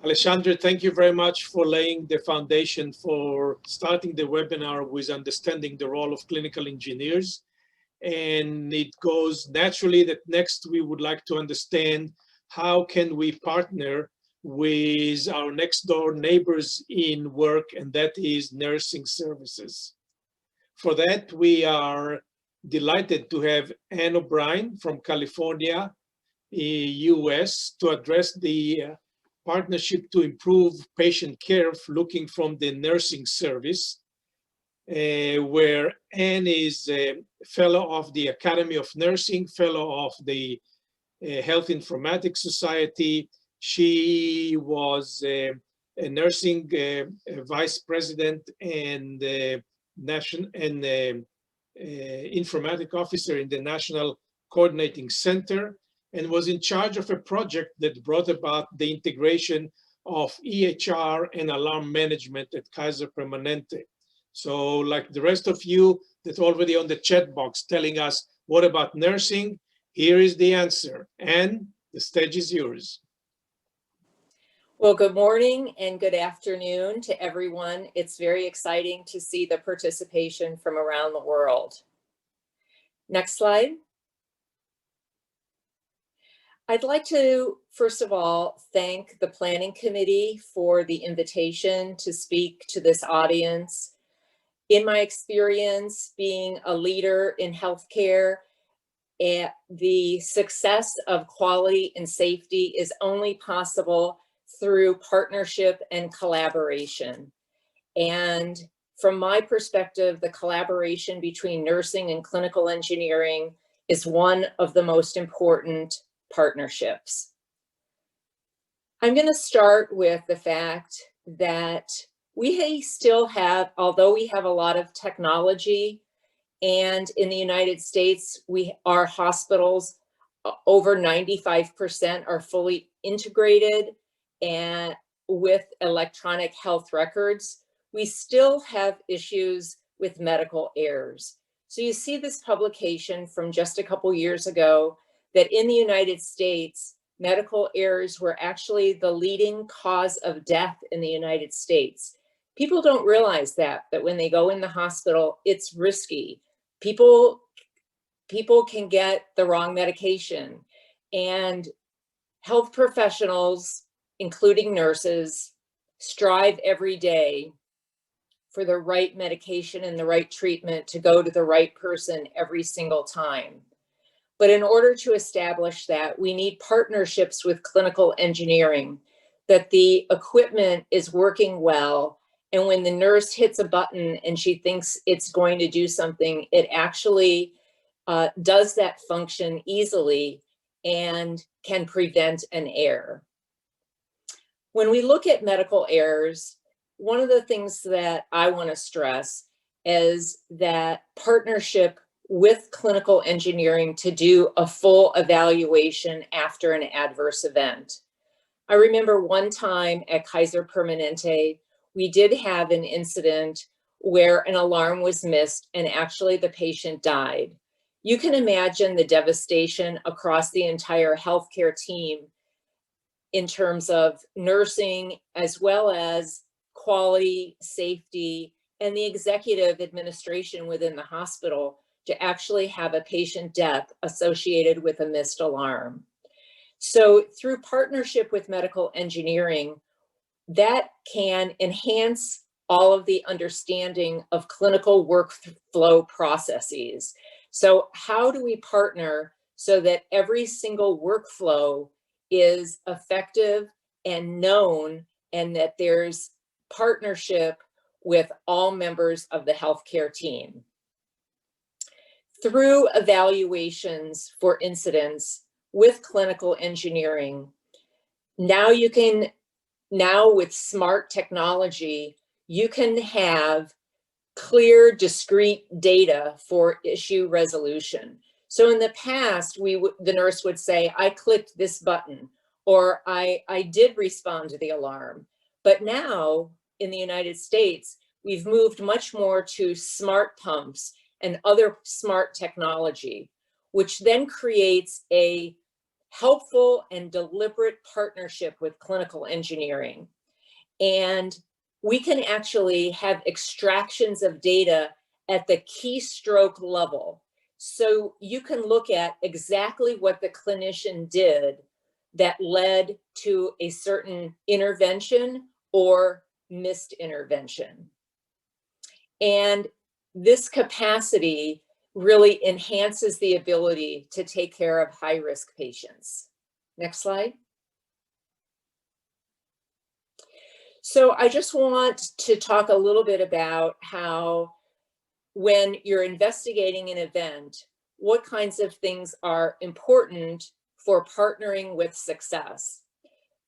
Alessandra, thank you very much for laying the foundation for starting the webinar with understanding the role of clinical engineers. And it goes naturally that next we would like to understand how can we partner with our next door neighbors in work, and that is nursing services. For that, we are delighted to have Anne O'Brien from California, US, to address the partnership to improve patient care looking from the nursing service, where Anne is a fellow of the Academy of Nursing, fellow of the Health Informatics Society. She was a nursing vice president and informatic officer in the National Coordinating Center, and was in charge of a project that brought about the integration of EHR and alarm management at Kaiser Permanente. So like the rest of you that already on the chat box telling us, what about nursing? Here is the answer. And the stage is yours. Well, good morning and good afternoon to everyone. It's very exciting to see the participation from around the world. Next slide. I'd like to, first of all, thank the Planning Committee for the invitation to speak to this audience. In my experience being a leader in healthcare, the success of quality and safety is only possible through partnership and collaboration. And from my perspective, the collaboration between nursing and clinical engineering is one of the most important partnerships. I'm going to start with the fact that we still have, although we have a lot of technology, and in the United States, our hospitals, over 95% are fully integrated and with electronic health records, we still have issues with medical errors. So you see this publication from just a couple years ago that in the United States, medical errors were actually the leading cause of death in the United States. People don't realize that when they go in the hospital, it's risky. People can get the wrong medication, and health professionals, including nurses, strive every day for the right medication and the right treatment to go to the right person every single time. But in order to establish that, we need partnerships with clinical engineering, that the equipment is working well, and when the nurse hits a button and she thinks it's going to do something, it actually does that function easily and can prevent an error. When we look at medical errors, one of the things that I want to stress is that partnership with clinical engineering to do a full evaluation after an adverse event. I remember one time at Kaiser Permanente, we did have an incident where an alarm was missed and actually the patient died. You can imagine the devastation across the entire healthcare team in terms of nursing, as well as quality, safety, and the executive administration within the hospital to actually have a patient death associated with a missed alarm. So through partnership with medical engineering, that can enhance all of the understanding of clinical workflow processes. So how do we partner so that every single workflow is effective and known, and that there's partnership with all members of the healthcare team? Through evaluations for incidents with clinical engineering, now with smart technology, you can have clear, discrete data for issue resolution. So in the past, the nurse would say, I clicked this button, or I did respond to the alarm. But now in the United States, we've moved much more to smart pumps and other smart technology, which then creates a helpful and deliberate partnership with clinical engineering. And we can actually have extractions of data at the keystroke level. So you can look at exactly what the clinician did that led to a certain intervention or missed intervention. And this capacity really enhances the ability to take care of high-risk patients. Next slide. So I just want to talk a little bit about how when you're investigating an event, what kinds of things are important for partnering with success.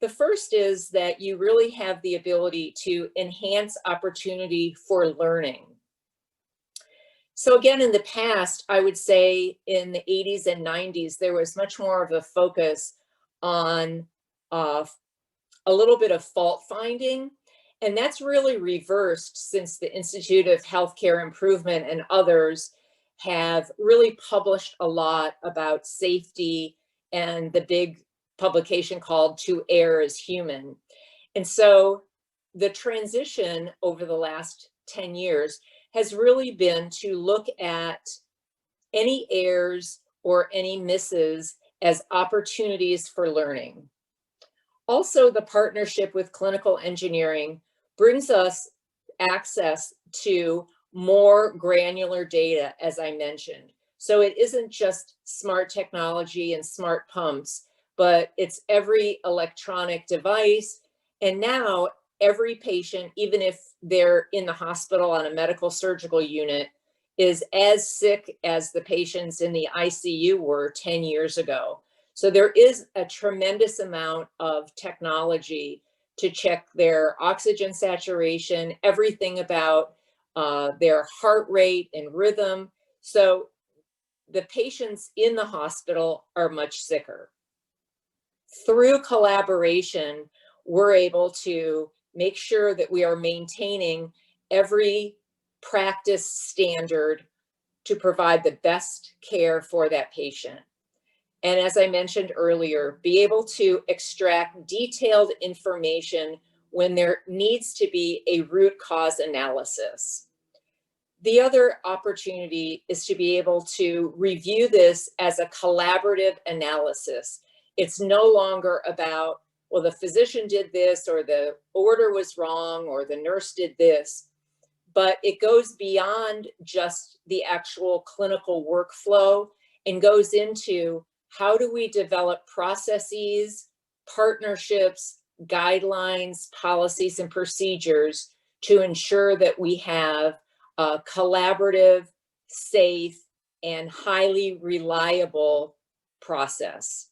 The first is that you really have the ability to enhance opportunity for learning. So again, in the past, I would say in the 80s and 90s, there was much more of a focus on a little bit of fault finding. And that's really reversed since the Institute of Healthcare Improvement and others have really published a lot about safety and the big publication called To Err is Human. And so the transition over the last 10 years has really been to look at any errors or any misses as opportunities for learning. Also, the partnership with clinical engineering brings us access to more granular data, as I mentioned. So it isn't just smart technology and smart pumps, but it's every electronic device. And now every patient, even if they're in the hospital on a medical surgical unit, is as sick as the patients in the ICU were 10 years ago. So there is a tremendous amount of technology to check their oxygen saturation, everything about their heart rate and rhythm. So the patients in the hospital are much sicker. Through collaboration, we're able to make sure that we are maintaining every practice standard to provide the best care for that patient. And as I mentioned earlier, be able to extract detailed information when there needs to be a root cause analysis. The other opportunity is to be able to review this as a collaborative analysis. It's no longer about, well, the physician did this, or the order was wrong, or the nurse did this, but it goes beyond just the actual clinical workflow and goes into how do we develop processes, partnerships, guidelines, policies, and procedures to ensure that we have a collaborative, safe, and highly reliable process.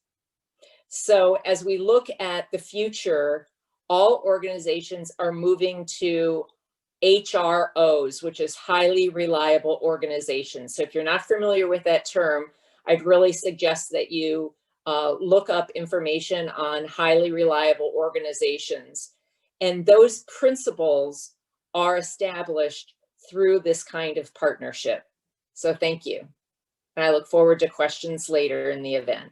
So as we look at the future, all organizations are moving to HROs, which is highly reliable organizations. So if you're not familiar with that term, I'd really suggest that you look up information on highly reliable organizations. And those principles are established through this kind of partnership. So thank you. And I look forward to questions later in the event.